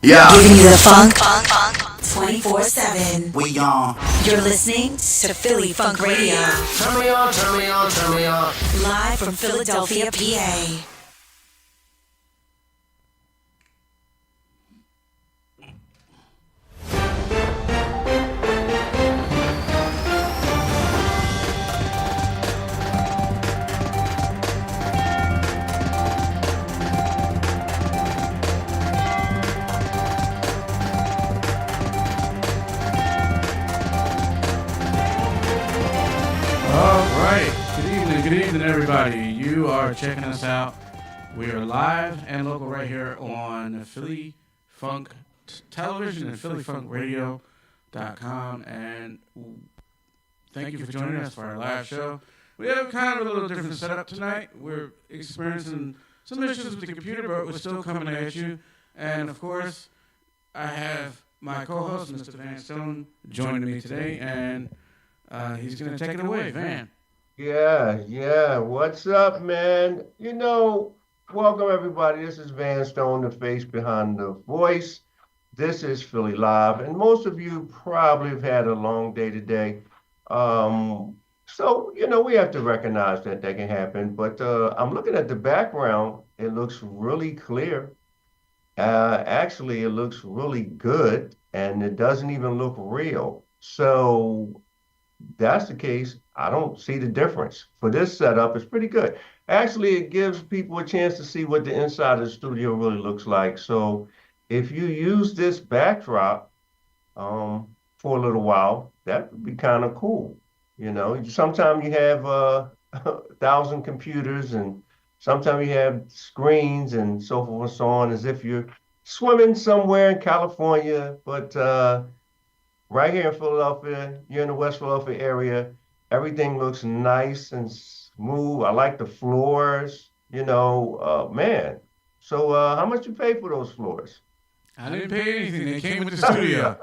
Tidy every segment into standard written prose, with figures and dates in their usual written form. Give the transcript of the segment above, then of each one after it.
Yeah. Giving you the funk 24/7. We on. You're listening to Philly Funk Radio. Turn me on, turn me on, turn me on. Live from Philadelphia, PA. Good evening, everybody. You are checking us out. We are live and local right here on Philly Funk Television and PhillyFunkRadio.com. And thank you for joining us for our live show. We have kind of a little different setup tonight. We're experiencing some issues with the computer, but we're still coming at you. And of course, I have my co-host, Mr. Van Stone, joining me today, and he's going to take it away. Van. Yeah. What's up, man? Welcome everybody. This is Van Stone, the face behind the voice. This is Philly Live, and most of you probably have had a long day today. So we have to recognize that can happen. But I'm looking at the background. It looks really clear. Actually, it looks really good, and it doesn't even look real. So that's the case. I don't see the difference. For this setup, it's pretty good. Actually, it gives people a chance to see what the inside of the studio really looks like. So if you use this backdrop for a little while, that would be kind of cool. Sometimes you have 1,000 computers, and sometimes you have screens and so forth and so on, as if you're swimming somewhere in California. But right here in Philadelphia, you're in the West Philadelphia area, everything looks nice and smooth. I like the floors, man. So how much you pay for those floors? I didn't pay anything. They came with the studio.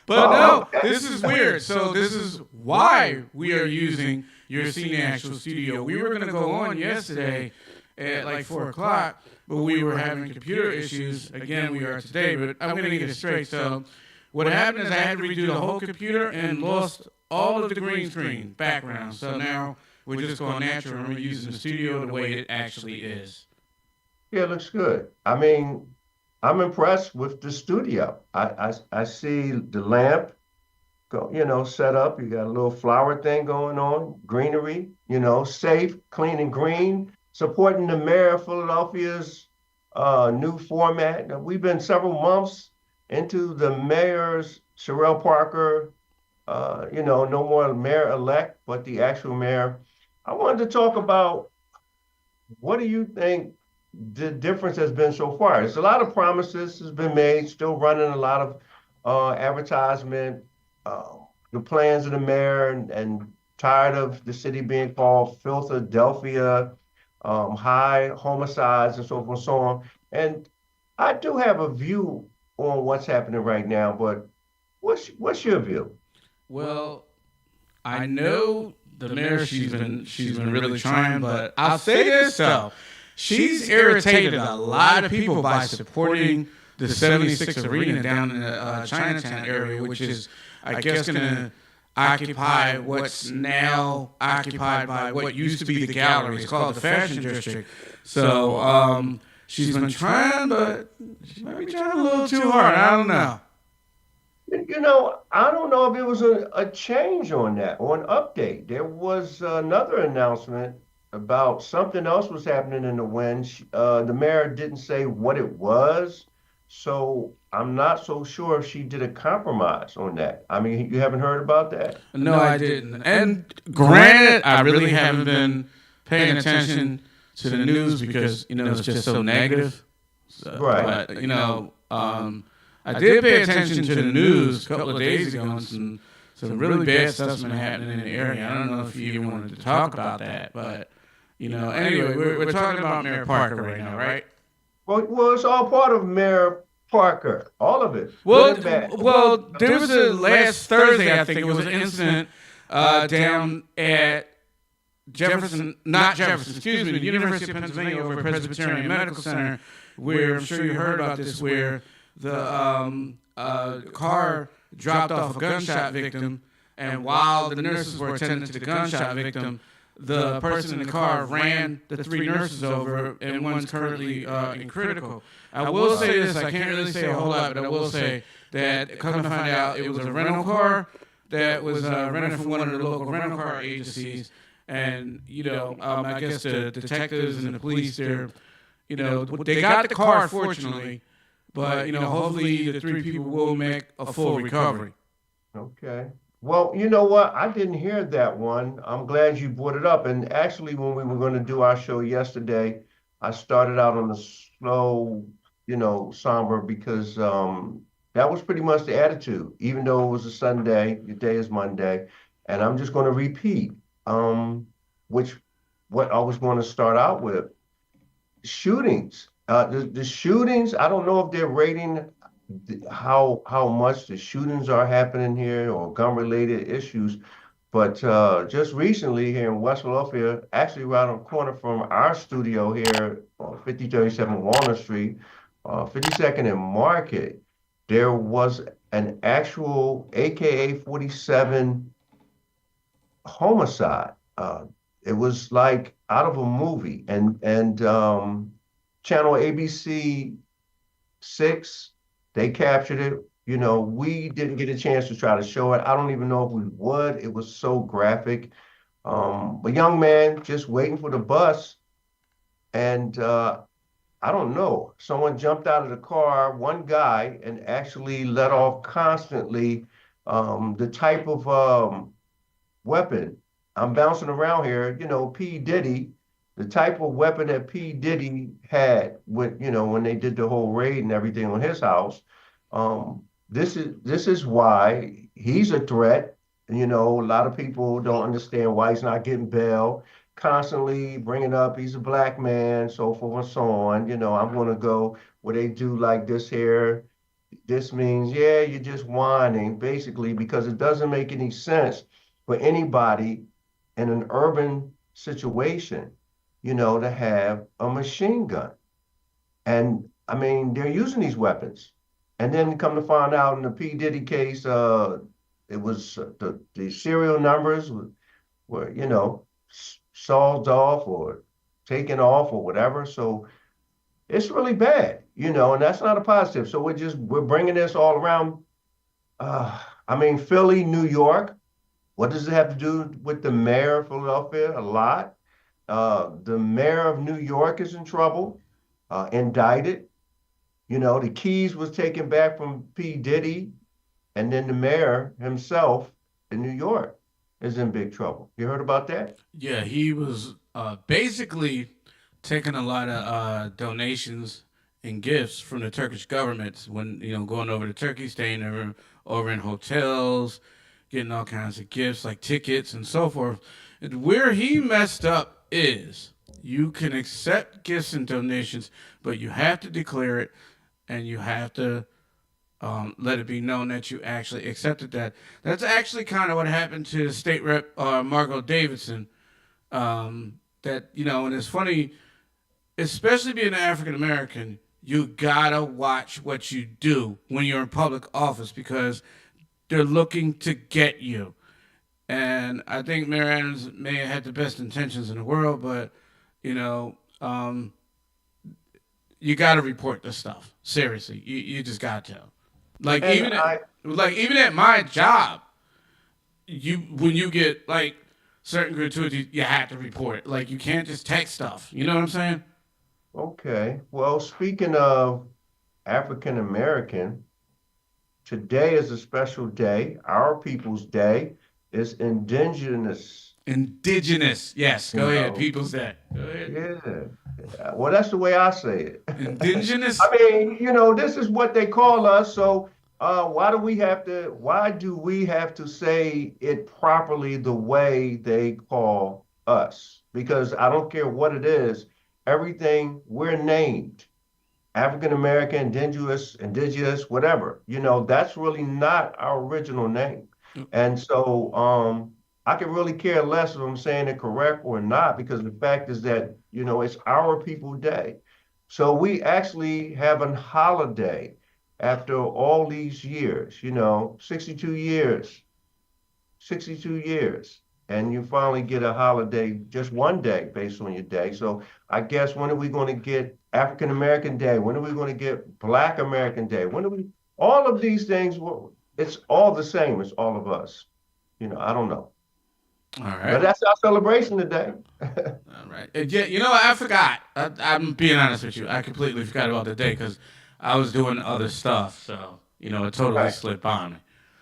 But okay. This is weird. So this is why we are using your Cine Actual Studio. We were going to go on yesterday at like 4 o'clock, but we were having computer issues. Again, we are today, but I'm going to get it straight. So what happened is I had to redo the whole computer and lost all of the green screen background. So now we're just going natural and we're using the studio the way it actually is. Yeah, it looks good. I mean, I'm impressed with the studio. I see the lamp, set up. You got a little flower thing going on, greenery, safe, clean and green, supporting the mayor of Philadelphia's new format. Now, we've been several months into the mayor's Sherelle Parker, no more mayor-elect, but the actual mayor. I wanted to talk about, what do you think the difference has been so far? There's a lot of promises has been made, still running a lot of advertisement, the plans of the mayor, and tired of the city being called Philadelphia, high homicides and so forth and so on. And I do have a view on what's happening right now, but what's your view? Well, I know the mayor, she's been really trying, but I'll say this though. She's irritated a lot of people by supporting the 76 Arena down in the Chinatown area, which is, I guess, going to occupy what's now occupied by what used to be the gallery. It's called the Fashion District. So she's been trying, but she might be trying a little too hard. I don't know. I don't know if it was a change on that, or an update. There was another announcement about something else was happening in the wind. The mayor didn't say what it was, so I'm not so sure if she did a compromise on that. I mean, you haven't heard about that? No, I didn't. And granted, I really haven't been paying attention to the news because, it's just so negative. So, right. But, I did pay attention to the news a couple of days ago, and some really bad stuff's been happening in the area. I don't know if you even wanted to talk about that, but, anyway, we're talking about Mayor Parker right now, right? Well, it's all part of Mayor Parker, all of it. Well, there was last Thursday, I think it was an incident down at the University of Pennsylvania over at Presbyterian Medical Center, where I'm sure you heard about this, where the car dropped off a gunshot victim, and while the nurses were attending to the gunshot victim, the person in the car ran the 3 nurses over, and one's currently in critical. I will say this: I can't really say a whole lot, but I will say that come to find out, it was a rental car that was rented from one of the local rental car agencies, and I guess the detectives and the police there, they got the car, fortunately, but hopefully the 3 people will make a full recovery. Okay. Well, you know what? I didn't hear that one. I'm glad you brought it up. And actually, when we were going to do our show yesterday, I started out on the slow, somber, because that was pretty much the attitude. Even though it was a Sunday, your day is Monday, and I'm just going to repeat, what I was going to start out with. Shootings. The shootings, I don't know if they're rating how much the shootings are happening here or gun-related issues, but just recently here in West Philadelphia, actually right on the corner from our studio here on 5037 Walnut Street, 52nd and Market, there was an actual AK-47 homicide. It was like out of a movie, and channel ABC 6, they captured it. We didn't get a chance to try to show it. I don't even know if we would. It was so graphic. A young man just waiting for the bus, and I don't know. Someone jumped out of the car, one guy, and actually let off constantly the type of weapon. I'm bouncing around here, P. Diddy, the type of weapon that P. Diddy had when they did the whole raid and everything on his house. This is why he's a threat. A lot of people don't understand why he's not getting bail. Constantly bringing up he's a black man, so forth and so on. I'm going to go where they do like this here. This means, yeah, you're just whining, basically, because it doesn't make any sense for anybody in an urban situation, to have a machine gun. And I mean, they're using these weapons. And then come to find out in the P. Diddy case, it was the serial numbers were, sawed off or taken off or whatever. So it's really bad, and that's not a positive. So we're bringing this all around. Philly, New York. What does it have to do with the mayor of Philadelphia? A lot. The mayor of New York is in trouble, indicted. The keys was taken back from P. Diddy, and then the mayor himself in New York is in big trouble. You heard about that? Yeah, he was basically taking a lot of donations and gifts from the Turkish government when, going over to Turkey, staying over in hotels, getting all kinds of gifts like tickets and so forth. And where he messed up is you can accept gifts and donations, but you have to declare it and you have to let it be known that you actually accepted that. That's actually kind of what happened to State Rep Margot Davidson. And it's funny, especially being an African American, you gotta watch what you do when you're in public office because they're looking to get you. And I think Mayor Adams may have had the best intentions in the world, but, you got to report this stuff. Seriously, you just got to. Even at my job, when you get certain gratuities, you have to report it. You can't just text stuff. You know what I'm saying? Okay. Well, speaking of African American, today is a special day. Our People's Day is Indigenous. Yes. Go ahead. People's Day. Go ahead. Yeah. Well, that's the way I say it. Indigenous? This is what they call us. So why do we have to say it properly the way they call us? Because I don't care what it is, everything we're named. African American, indigenous, whatever. That's really not our original name. And so I could really care less if I'm saying it correct or not, because the fact is that, it's our People Day. So we actually have a holiday after all these years, 62 years, 62 years, and you finally get a holiday just one day based on your day. So I guess when are we going to get African American Day? When are we going to get Black American Day? When are we, all of these things, it's all the same. It's all of us. I don't know. All But right. that's our celebration today. All right. Yeah, I forgot. I'm being honest with you. I completely forgot about the day because I was doing other stuff. So, it totally Right. slipped by me.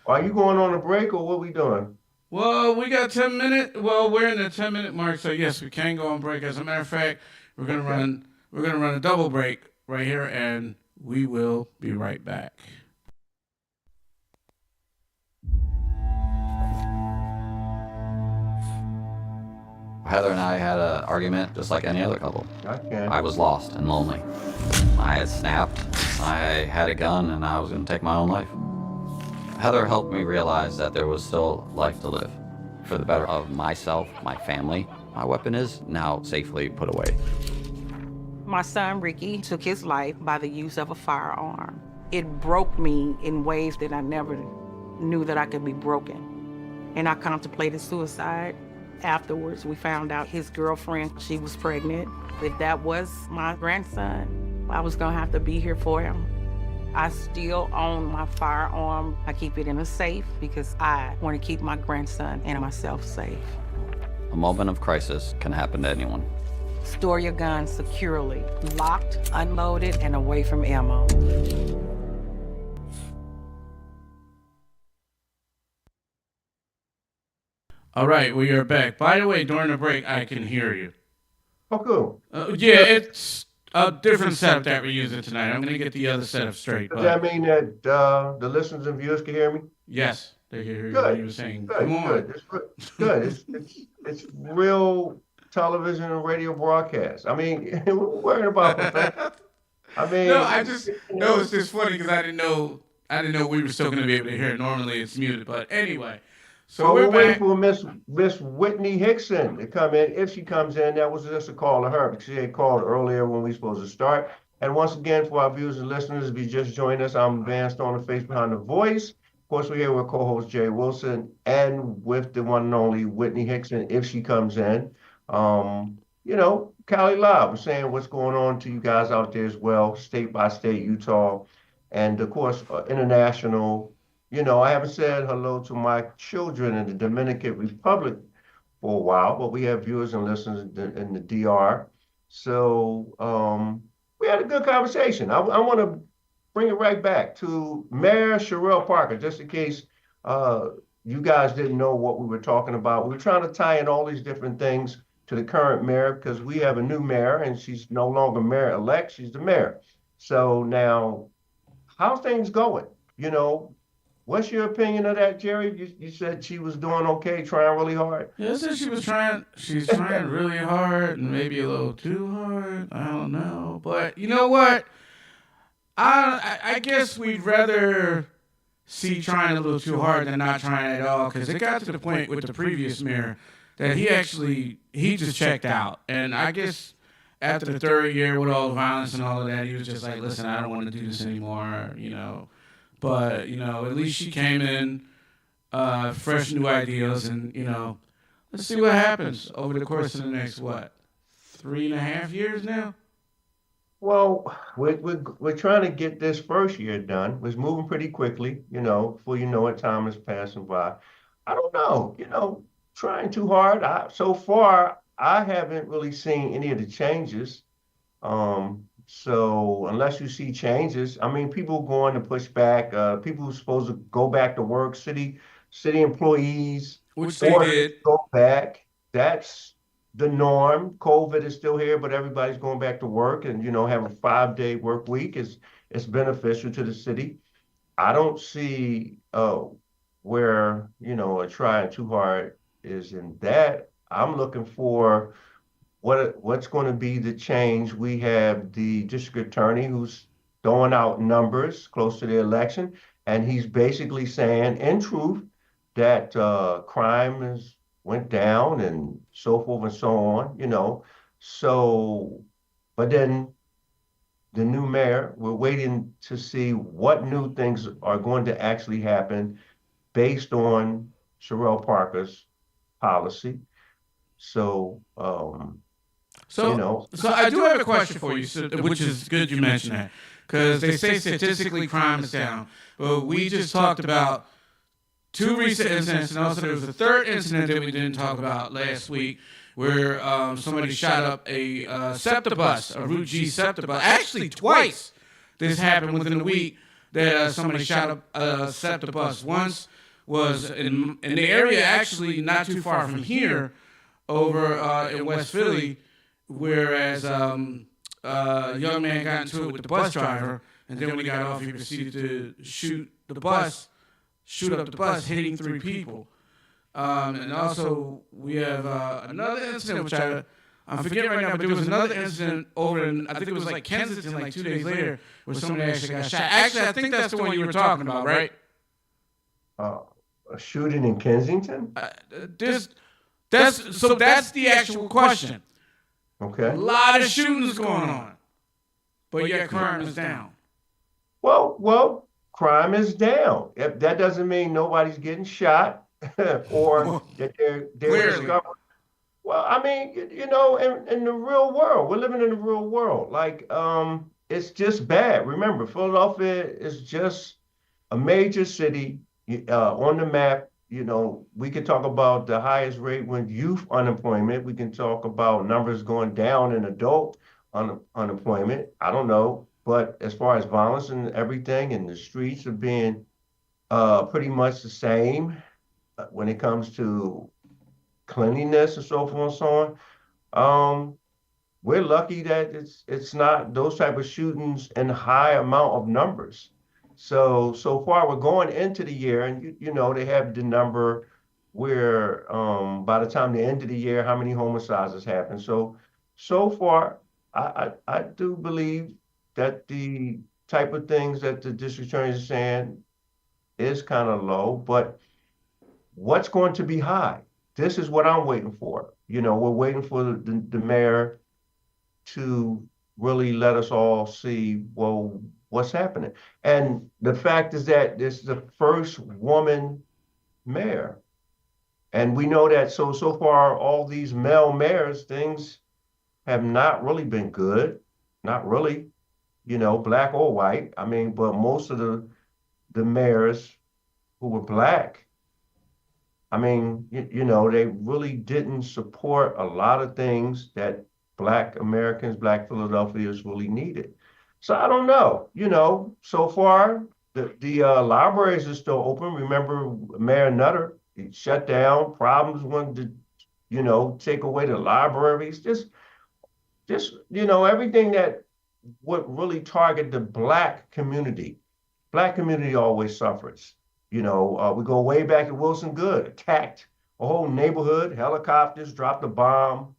Are you going on a break or what we doing? Well, we got 10 minutes. Well, we're in the 10-minute mark, so yes, we can go on break. As a matter of fact, we're gonna run a double break right here, and we will be right back. Heather and I had an argument just like any other couple. I can. I was lost and lonely. I had snapped. I had a gun and I was going to take my own life. Heather helped me realize that there was still life to live for the better of myself, my family. My weapon is now safely put away. My son Ricky took his life by the use of a firearm. It broke me in ways that I never knew that I could be broken. And I contemplated suicide. Afterwards, we found out his girlfriend, she was pregnant. If that was my grandson, I was gonna have to be here for him. I still own my firearm. I keep it in a safe because I want to keep my grandson and myself safe. A moment of crisis can happen to anyone. Store your gun securely, locked, unloaded, and away from ammo. All right, we are back. By the way, during the break, I can hear you. Oh, cool. Yeah, it's a different setup that we're using tonight. I'm gonna get the other setup straight. Does But that mean that the listeners and viewers can hear me? yes, they can hear you. Good. What you were saying. Good, Come on. good. It's good. It's real television and radio broadcast. I mean, we're worried about perfection. I mean, No, it's just funny because I didn't know we were still gonna be able to hear it. Normally it's muted, but anyway. So Well, we're we're waiting back. for Miss Whitney Hickson to come in. If she comes in, that was just a call to her because she had called earlier when we were supposed to start. And once again, for our viewers and listeners, if you just joined us, I'm Van Stone, the face behind the voice. Of course, we're here with co-host Jay Wilson and with the one and only Whitney Hickson, if she comes in. Cali Live, I'm saying what's going on to you guys out there as well, state by state, Utah, and of course, international. I haven't said hello to my children in the Dominican Republic for a while, but we have viewers and listeners in the DR. So we had a good conversation. I want to bring it right back to Mayor Sherelle Parker, just in case you guys didn't know what we were talking about. We were trying to tie in all these different things to the current mayor because we have a new mayor and she's no longer mayor-elect, she's the mayor. So now, how's things going? What's your opinion of that, Jerry? You said she was doing okay, trying really hard. Yeah, I said she's trying really hard and maybe a little too hard. I don't know. But you know what? I guess we'd rather see trying a little too hard than not trying at all because it got to the point with the previous mayor that he just checked out. And I guess after the third year with all the violence and all of that, he was just like, listen, I don't want to do this anymore, But, at least she came in, fresh new ideas, and, let's see what happens over the course of the next, 3.5 years now? Well, we're trying to get this first year done. It's moving pretty quickly, before you know it, time is passing by. I don't know, trying too hard. So far, I haven't really seen any of the changes. So unless you see changes, I mean, people going to push back, people who are supposed to go back to work, city employees, Which they or did. go back. That's the norm. COVID is still here, but everybody's going back to work and, have a 5-day work week is beneficial to the city. I don't see where, trying too hard is in that. I'm looking for what's going to be the change. We have the district attorney who's throwing out numbers close to the election, and he's basically saying, in truth, that crime went down and so forth and so on, So, but then the new mayor. We're waiting to see what new things are going to actually happen based on Sherelle Parker's policy. So, So, so I do have a question for you, which is good you mentioned that, because they say statistically crime is down, but we just talked about two recent incidents, and also there was a third incident that we didn't talk about last week, where somebody shot up a SEPTA bus, a Route G SEPTA bus. Actually, twice this happened within a week that somebody shot up a SEPTA bus. Once was in the area, actually not too far from here, over in West Philly, whereas a young man got into it with the bus driver, and then when he got off, he proceeded to shoot up the bus, hitting 3 people. And also, we have another incident, which I'm forgetting right now, but there was another incident over in, I think it was like Kensington, like 2 days later, where somebody actually got shot. Actually, I think that's the one you were talking about, right? a shooting in Kensington? That's the actual question. Okay. A lot of shootings going on, but yet crime is down. Well, crime is down. If that doesn't mean nobody's getting shot or that they're discovered. Well, I mean, in the real world, we're living in the real world. Like, it's just bad. Remember, Philadelphia is just a major city on the map. We could talk about the highest rate with youth unemployment. We can talk about numbers going down in adult unemployment. I don't know. But as far as violence and everything, and the streets are being pretty much the same when it comes to cleanliness and so forth and so on. We're lucky that it's not those type of shootings in high amount of numbers. So far we're going into the year, and they have the number where by the time the end of the year, how many homicides has happened. So far, I do believe that the type of things that the district attorney is saying is kind of low, but what's going to be high? This is what I'm waiting for. We're waiting for the mayor to really let us all see, well, what's happening. And the fact is that this is the first woman mayor. And we know that so far, all these male mayors, things have not really been good. Not really, black or white. I mean, but most of the mayors who were black, I mean, they really didn't support a lot of things that Black Americans, Black Philadelphians really needed. So I don't know, so far the libraries are still open. Remember Mayor Nutter, he shut down, problems wanted to, take away the libraries, just everything that would really target the Black community. Black community always suffers. We go way back to Wilson Good, attacked a whole neighborhood, helicopters dropped a bomb.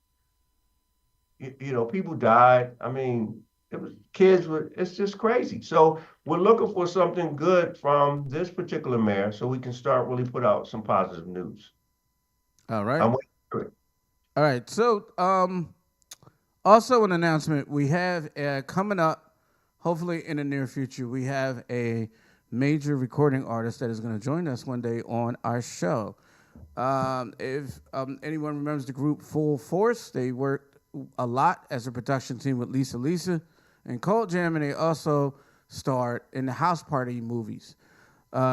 People died. I mean, it's just crazy. So we're looking for something good from this particular mayor so we can start really put out some positive news. All right. I'm waiting for it. All right. So, also an announcement we have coming up, hopefully in the near future, we have a major recording artist that is going to join us one day on our show. If anyone remembers the group Full Force, they worked a lot as a production team with Lisa and Cold Jam, and they also starred in the House Party movies.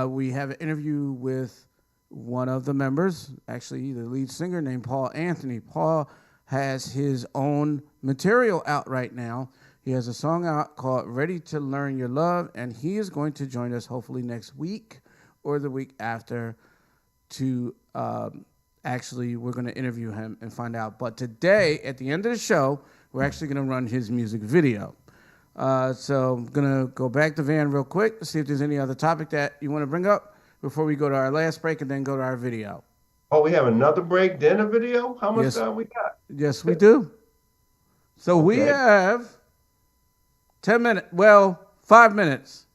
We have an interview with one of the members, actually the lead singer, named Paul Anthony. Paul has his own material out right now. He has a song out called Ready to Learn Your Love, and he is going to join us hopefully next week or the week after to actually, we're going to interview him and find out. But today, at the end of the show, we're actually going to run his music video. So I'm going to go back to Van real quick to see if there's any other topic that you want to bring up before we go to our last break and then go to our video. Oh, we have another break, then a video? How much time we got? Yes, we do. So we have 10 minutes. Well, 5 minutes.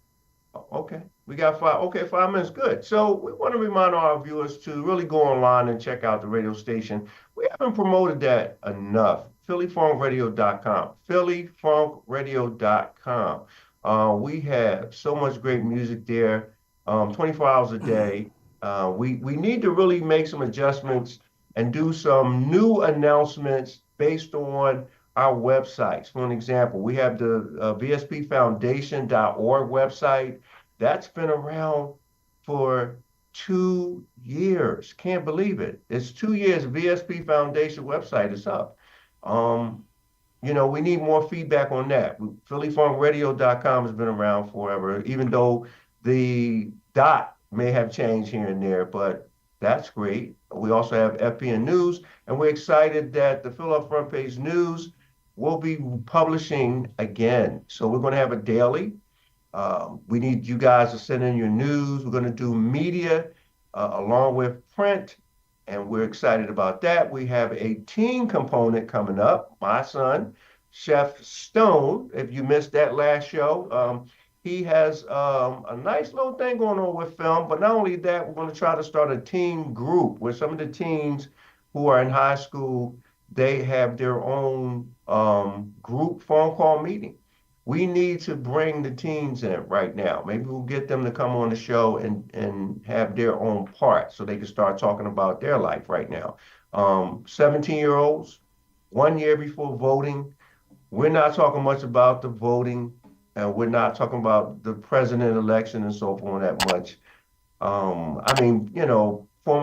Okay. We got 5 minutes, good. So we want to remind our viewers to really go online and check out the radio station. We haven't promoted that enough phillyfunkradio.com. phillyfunkradio.com. We have so much great music there, 24 hours a day. We need to really make some adjustments and do some new announcements based on our websites. For an example, we have the vspfoundation.org website. That's been around for 2 years. Can't believe it. It's 2 years. VSP Foundation website is up. We need more feedback on that. PhillyFunkRadio.com has been around forever, even though the dot may have changed here and there, but that's great. We also have FPN News, and we're excited that the Philadelphia Front Page News will be publishing again. So we're going to have a daily. We need you guys to send in your news. We're going to do media along with print, and we're excited about that. We have a teen component coming up. My son, Chef Stone, if you missed that last show, he has a nice little thing going on with film. But not only that, we're going to try to start a teen group where some of the teens who are in high school, they have their own group phone call meeting. We need to bring the teens in right now. Maybe we'll get them to come on the show and have their own part so they can start talking about their life right now. 17-year-olds, 1 year before voting. We're not talking much about the voting, and we're not talking about the president election and so forth that much. Former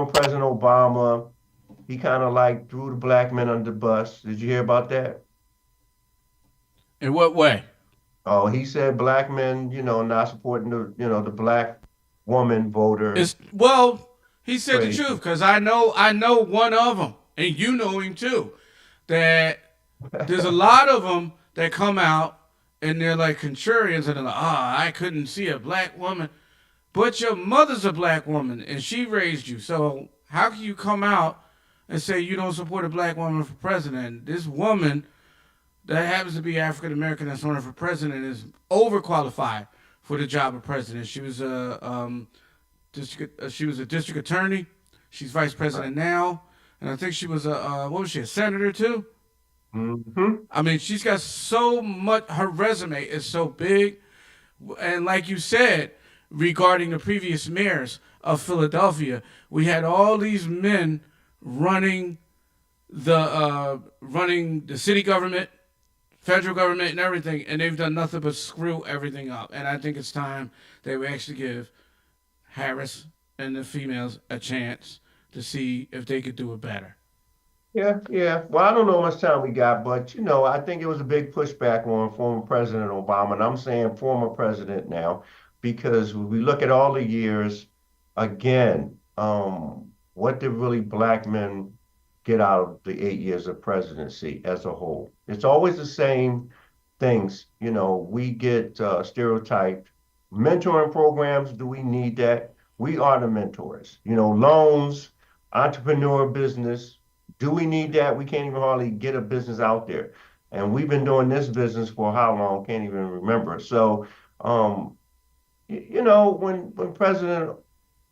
President Obama, he kind of like threw the black men under the bus. Did you hear about that? In what way? Oh, he said black men, not supporting the black woman voter. He said the truth, because I know one of them, and you know him too, that there's a lot of them that come out and they're like contrarians and they're like, I couldn't see a black woman. But your mother's a black woman and she raised you. So how can you come out and say you don't support a black woman for president? This woman that happens to be African American that's running for president is overqualified for the job of president. She was a district attorney. She's vice president now, and I think she was a senator too? Mm-hmm. I mean, she's got so much. Her resume is so big, and like you said, regarding the previous mayors of Philadelphia, we had all these men running the city government, federal government, and everything, and they've done nothing but screw everything up. And I think it's time that we actually give Harris and the females a chance to see if they could do it better. Yeah. Well, I don't know how much time we got, but I think it was a big pushback on former President Obama, and I'm saying former president now, because when we look at all the years, again, what did really black men get out of the 8 years of presidency as a whole? It's always the same things. We get stereotyped. Mentoring programs, do we need that? We are the mentors. Loans, entrepreneur business. Do we need that? We can't even hardly get a business out there. And we've been doing this business for how long? Can't even remember. So, when President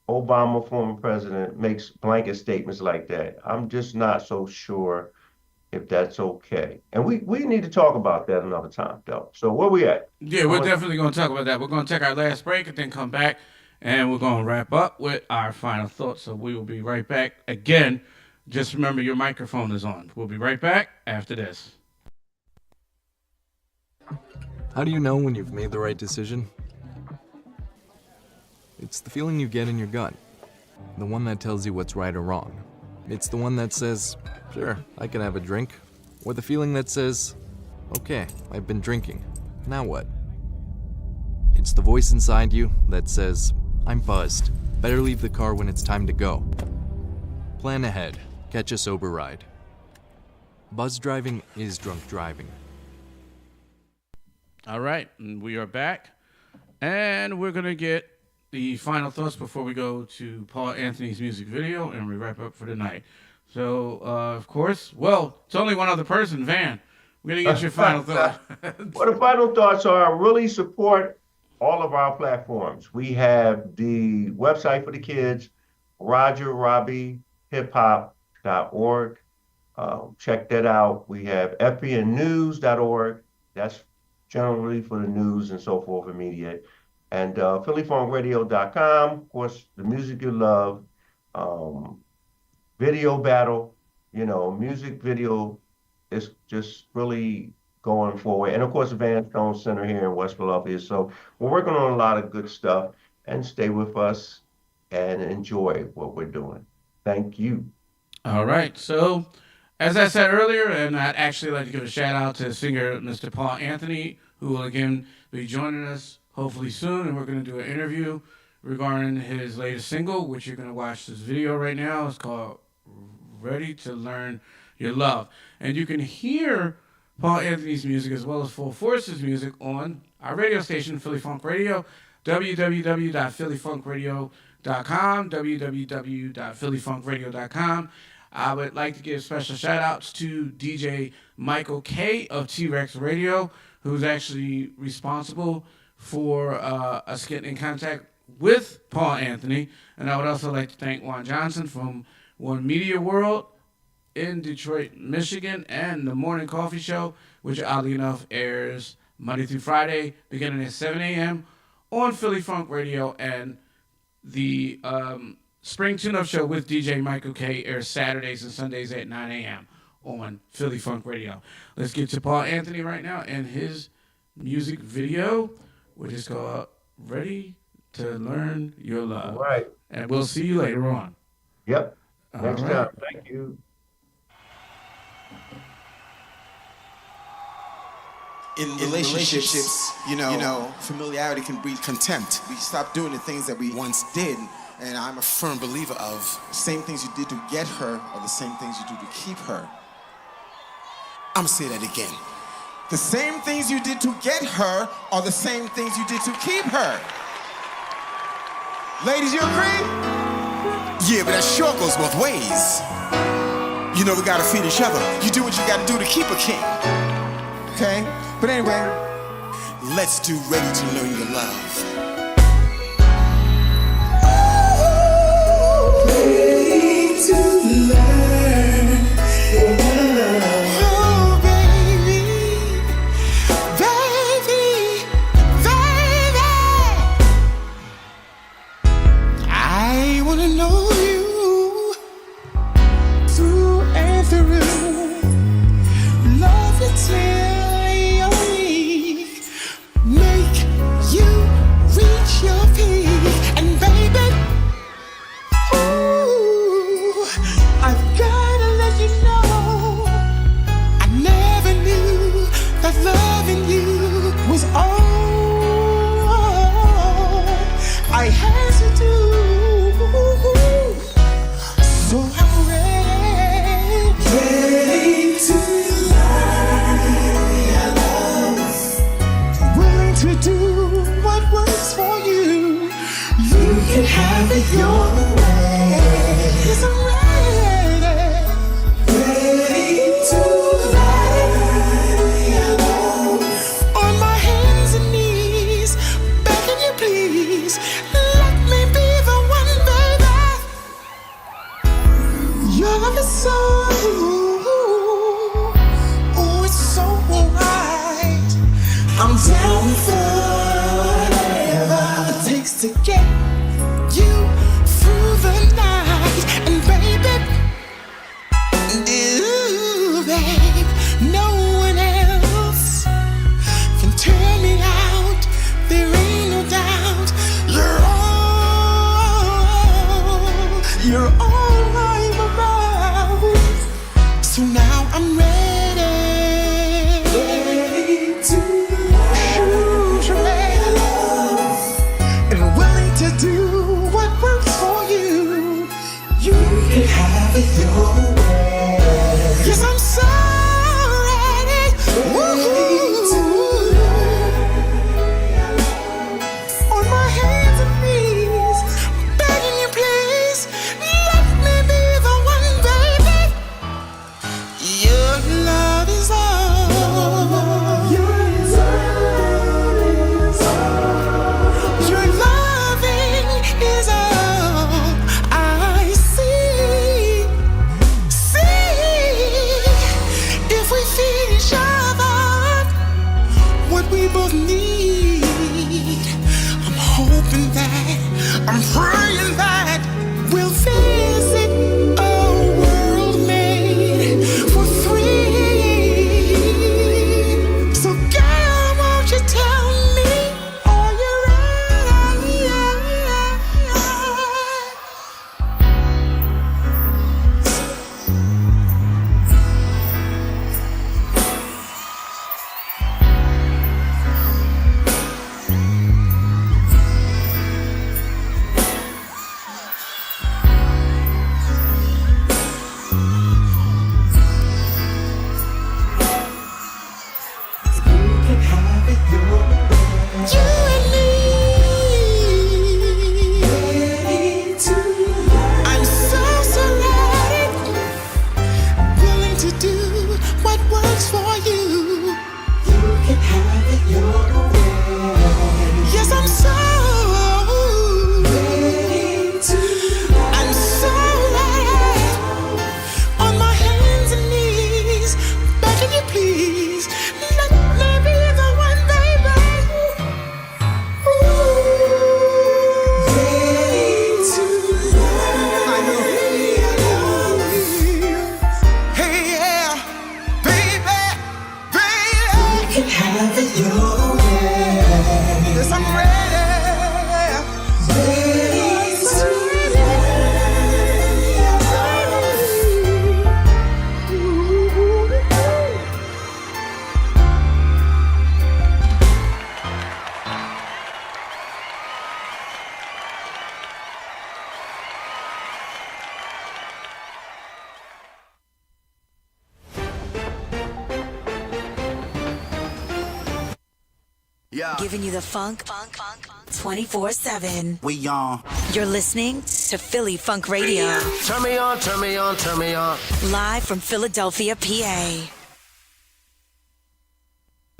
Obama, former president, makes blanket statements like that, I'm just not so sure if that's okay. And we need to talk about that another time, though. So where we at? Yeah, we're definitely going to talk about that. We're going to take our last break and then come back, and we're going to wrap up with our final thoughts. So we will be right back. Again, just remember your microphone is on. We'll be right back after this. How do you know when you've made the right decision? It's the feeling you get in your gut. The one that tells you what's right or wrong. It's the one that says, sure, I can have a drink. Or the feeling that says, okay, I've been drinking. Now what? It's the voice inside you that says, I'm buzzed. Better leave the car when it's time to go. Plan ahead. Catch a sober ride. Buzz driving is drunk driving. All right, and we are back. And we're going to get the final thoughts before we go to Paul Anthony's music video and we wrap up for the night. So, of course, it's only one other person, Van. We're going to get your final thoughts. Well, the final thoughts are really support all of our platforms. We have the website for the kids, RogerRobbieHipHop.org. Check that out. We have fbnnews.org. That's generally for the news and so forth, immediate. And phillyfunkradio.com, of course, the music you love, video battle, music video is just really going forward. And of course, Van Stone Center here in West Philadelphia. So we're working on a lot of good stuff, and stay with us and enjoy what we're doing. Thank you. All right. So, as I said earlier, and I'd actually like to give a shout out to singer Mr. Paul Anthony, who will again be joining us hopefully soon, and we're going to do an interview regarding his latest single, which you're going to watch this video right now. It's called Ready to Learn Your Love. And you can hear Paul Anthony's music as well as Full Force's music on our radio station, Philly Funk Radio, www.phillyfunkradio.com, www.phillyfunkradio.com. I would like to give special shout-outs to DJ Michael K. of T-Rex Radio, who's actually responsible for us getting in contact with Paul Anthony. And I would also like to thank Juan Johnson from One Media World in Detroit, Michigan, and the Morning Coffee Show, which oddly enough airs Monday through Friday, beginning at 7 a.m. on Philly Funk Radio, and the Spring Tune-Up Show with DJ Michael K. airs Saturdays and Sundays at 9 a.m. on Philly Funk Radio. Let's get to Paul Anthony right now and his music video, which is called Ready to Learn Your Love. All right. And we'll see you later on. Yep. All Next right. time. Thank you. In relationships, familiarity can breed contempt. We stop doing the things that we once did, and I'm a firm believer of the same things you did to get her are the same things you do to keep her. I'm gonna say that again. The same things you did to get her are the same things you did to keep her. Ladies, you agree? Yeah, but that sure goes both ways. We gotta feed each other. You do what you gotta do to keep a king. Okay? But anyway, let's do Ready to Learn Your Love. Ready to learn your love. Oh, baby, baby, baby. I wanna know you through and through. Love you till make you reach your peak. And baby, ooh, I've gotta let you know, I never knew that loving you was all I had to do. So I'm ready to do what works for you. You can have it your way. 'Cause I'm ready to learn your love. On my hands and knees, begging you please, let me be the one, baby. Your love is so, oh, it's so right. I'm down for whatever it takes to get you through the night. And baby, babe, no one else can turn me out. There ain't no doubt. You're all I'm about. So now I'm ready. Do what works for you. You can have it your way. 'Cause I'm so ready. On my hands and knees, begging you please, let me be the one, baby. Your love is all. Your loving is all I see. both need. I'm hoping that, I'm praying that we'll visit a world made for three. So girl, won't you tell me, are you ready? You and me, I'm so ready, willing to do what works for you. You can have it your way. Yes, I'm so ready, on my hands and knees, begging you please, let me be the one, baby. Hey, yeah, baby, baby. You can have it your way. Yes, I'm ready. Giving you the funk 24/7. We on. You're listening to Philly Funk Radio, Turn me on, turn me on, turn me on. live from Philadelphia, PA.